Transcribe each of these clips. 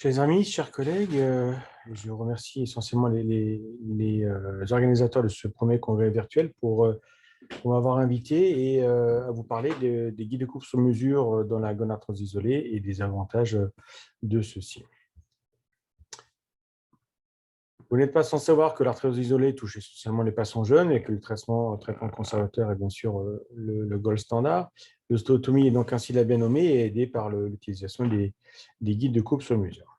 Chers amis, chers collègues, je remercie essentiellement les organisateurs de ce premier congrès virtuel pour m'avoir invité et à vous parler des guides de coupe sur mesure dans la gonarthrose isolée et des avantages de ceux-ci. Vous n'êtes pas sans savoir que l'arthrose isolée touche essentiellement les patients jeunes et que le traitement conservateur est bien sûr le gold standard. L'ostéotomie est donc ainsi la bien nommée et aidée par l'utilisation des guides de coupe sur mesure.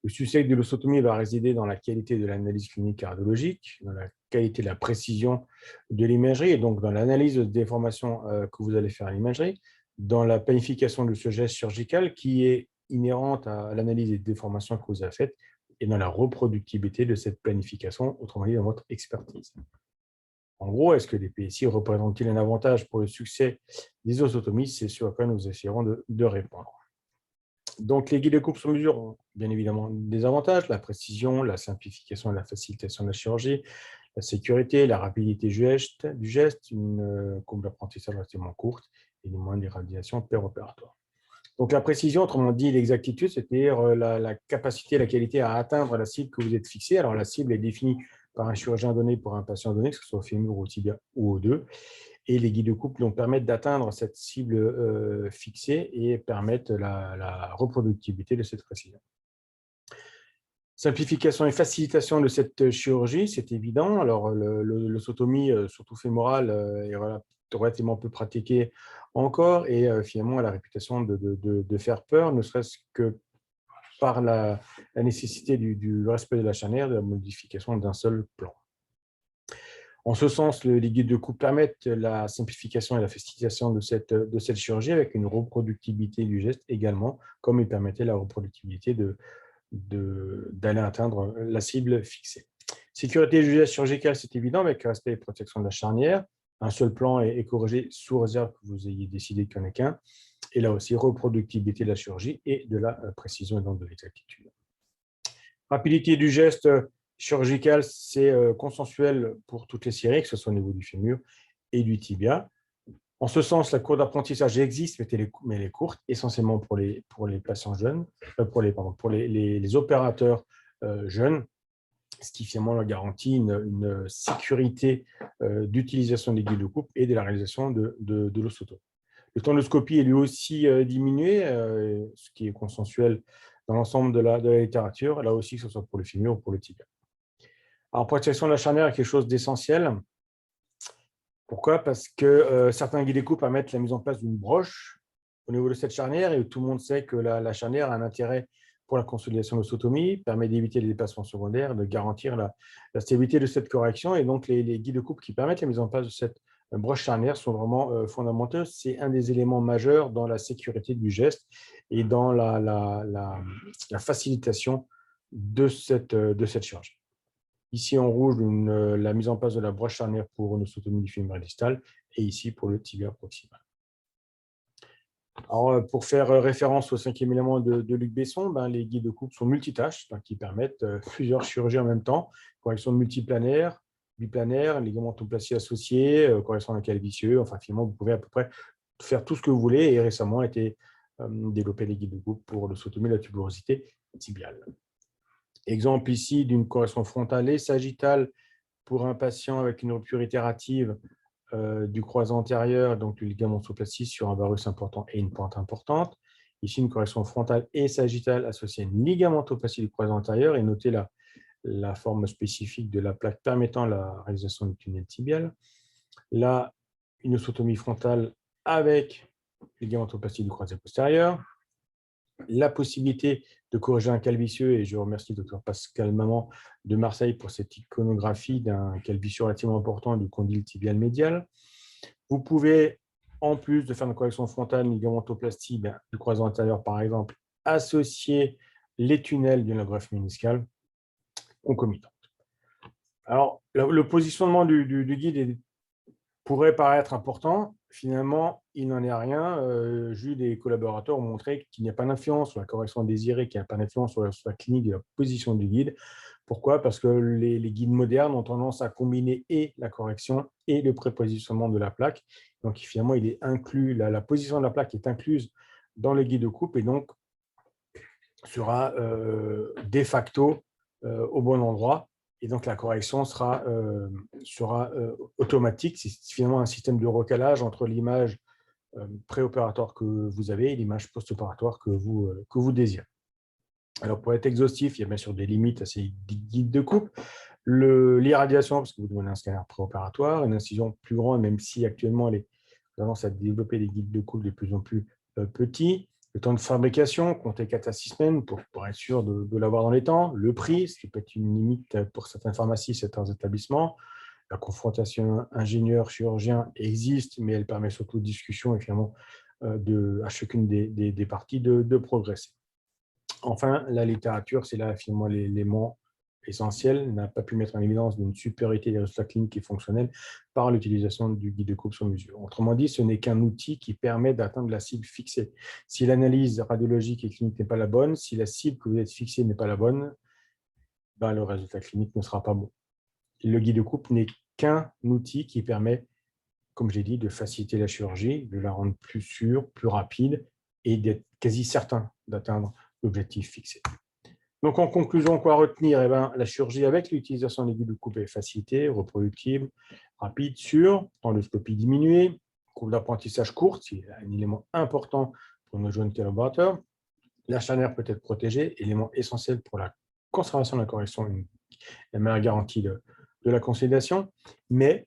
Le succès de l'ostéotomie va résider dans la qualité de l'analyse clinique cardiologique, dans la qualité de la précision de l'imagerie et donc dans l'analyse de déformations que vous allez faire à l'imagerie, dans la planification de ce geste chirurgical qui est inhérente à l'analyse des déformations que vous avez faites et dans la reproductibilité de cette planification, autrement dit dans votre expertise. En gros, est-ce que les PSI représentent-ils un avantage pour le succès des ostéotomies? C'est sur quoi nous essaierons de répondre. Donc, les guides de coupe sur mesure ont bien évidemment des avantages, la précision, la simplification et la facilitation de la chirurgie, la sécurité, la rapidité du geste, une courbe d'apprentissage relativement courte et moins d'irradiation péropératoire. Donc, la précision, autrement dit l'exactitude, c'est-à-dire la capacité, la qualité à atteindre la cible que vous êtes fixée. Alors, la cible est définie par un chirurgien donné pour un patient donné, que ce soit au fémur, au tibia ou aux deux. Et les guides de coupe vont permettre d'atteindre cette cible fixée et permettre la reproductibilité de cette précision. Simplification et facilitation de cette chirurgie, c'est évident. Alors, l'ostéotomie, surtout fémorale, est relativement peu pratiquée encore et finalement, elle a la réputation de faire peur, ne serait-ce que par la nécessité du respect de la charnière, de la modification d'un seul plan. En ce sens, les guides de coupe permettent la simplification et la facilitation de cette chirurgie avec une reproductibilité du geste également, comme il permettait la reproductibilité d'aller atteindre la cible fixée. Sécurité du geste chirurgical, c'est évident, avec respect et protection de la charnière. Un seul plan est corrigé sous réserve que vous ayez décidé qu'il n'y en ait qu'un. Et là aussi, reproductibilité de la chirurgie et de la précision et donc de l'exactitude. Rapidité du geste chirurgical, c'est consensuel pour toutes les séries, que ce soit au niveau du fémur et du tibia. En ce sens, la courbe d'apprentissage existe, mais elle est courte, essentiellement pour les patients jeunes, pour les opérateurs jeunes, ce qui finalement leur garantit une sécurité d'utilisation des guides de coupe et de la réalisation de l'ostéotomie. Le temps de scopie est lui aussi diminué, ce qui est consensuel dans l'ensemble de la littérature, là aussi, que ce soit pour le fémur ou pour le tibia. Alors, protection de la charnière est quelque chose d'essentiel. Pourquoi? Parce que certains guides de coupe permettent la mise en place d'une broche au niveau de cette charnière et tout le monde sait que la charnière a un intérêt pour la consolidation de l'ostéotomie, permet d'éviter les dépassements secondaires, de garantir la stabilité de cette correction. Et donc, les guides de coupe qui permettent la mise en place de cette broche charnière sont vraiment fondamentaux. C'est un des éléments majeurs dans la sécurité du geste et dans la facilitation de cette chirurgie. Ici, en rouge, la mise en place de la broche charnière pour une ostéotomie du fémur distal et ici pour le tibia proximal. Alors, pour faire référence au 5e élément de Luc Besson, les guides de coupe sont multitâches, qui permettent plusieurs chirurgies en même temps, correction multiplanaire, biplanaire, ligamentoplastie associée, correction d'un calvicieux. Enfin, finalement, vous pouvez à peu près faire tout ce que vous voulez et récemment a été développé les guides de coupe pour l'ostéotomie de la tuberosité tibiale. Exemple ici d'une correction frontale et sagittale pour un patient avec une rupture itérative du croisé antérieur, donc le ligamentoplastie sur un varus important et une pointe importante. Ici, une correction frontale et sagittale associée à une ligamentoplastie du croisé antérieur et notez la forme spécifique de la plaque permettant la réalisation du tunnel tibial. Là, une ostéotomie frontale avec ligamentoplastie du croisé postérieur. La possibilité de corriger un calvicieux, et je remercie le Dr Pascal Maman de Marseille pour cette iconographie d'un calvicieux relativement important du condyle tibial médial. Vous pouvez, en plus de faire une correction frontale, une ligamentoplastie du croisé antérieur, par exemple, associer les tunnels d'une greffe méniscale concomitante. Alors, le positionnement du guide pourrait paraître important. Finalement, il n'en est rien. Jules et les collaborateurs ont montré qu'il n'y a pas d'influence sur la correction désirée, qu'il n'y a pas d'influence sur la clinique de la position du guide. Pourquoi? Parce que les guides modernes ont tendance à combiner et la correction et le prépositionnement de la plaque. Donc, finalement, il est inclus, la position de la plaque est incluse dans le guide de coupe et donc, sera de facto au bon endroit. Et donc, la correction sera automatique. C'est finalement un système de recalage entre l'image préopératoire que vous avez et l'image post-opératoire que vous désirez. Alors, pour être exhaustif, il y a bien sûr des limites à ces guides de coupe. L'irradiation, parce que vous demandez un scanner préopératoire, une incision plus grande, même si actuellement, elle tendance à développer des guides de coupe de plus en plus petits. Le temps de fabrication, comptez 4 à 6 semaines pour être sûr de l'avoir dans les temps. Le prix, ce qui peut être une limite pour certaines pharmacies, certains établissements. La confrontation ingénieur-chirurgien existe, mais elle permet surtout de discussion et finalement à chacune des parties de progresser. Enfin, la littérature, c'est là finalement l'élément essentiel, n'a pas pu mettre en évidence d'une supériorité des résultats cliniques et fonctionnels par l'utilisation du guide de coupe sur mesure. Autrement dit, ce n'est qu'un outil qui permet d'atteindre la cible fixée. Si l'analyse radiologique et clinique n'est pas la bonne, si la cible que vous êtes fixée n'est pas la bonne, ben, le résultat clinique ne sera pas bon. Le guide de coupe n'est qu'un outil qui permet, comme j'ai dit, de faciliter la chirurgie, de la rendre plus sûre, plus rapide et d'être quasi certain d'atteindre l'objectif fixé. Donc, en conclusion, quoi retenir? La chirurgie avec l'utilisation des guides de coupe est facilitée, reproductible, rapide, sûre, endoscopie diminuée, courbe d'apprentissage courte, c'est un élément important pour nos jeunes collaborateurs. La charnière peut être protégée, élément essentiel pour la conservation de la correction et la meilleure garantie de la consolidation. Mais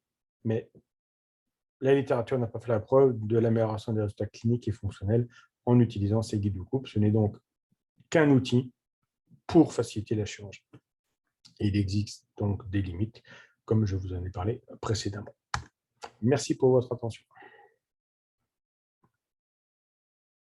la littérature n'a pas fait la preuve de l'amélioration des résultats cliniques et fonctionnels en utilisant ces guides de coupe. Ce n'est donc qu'un outil pour faciliter la chirurgie. Et il existe donc des limites, comme je vous en ai parlé précédemment. Merci pour votre attention.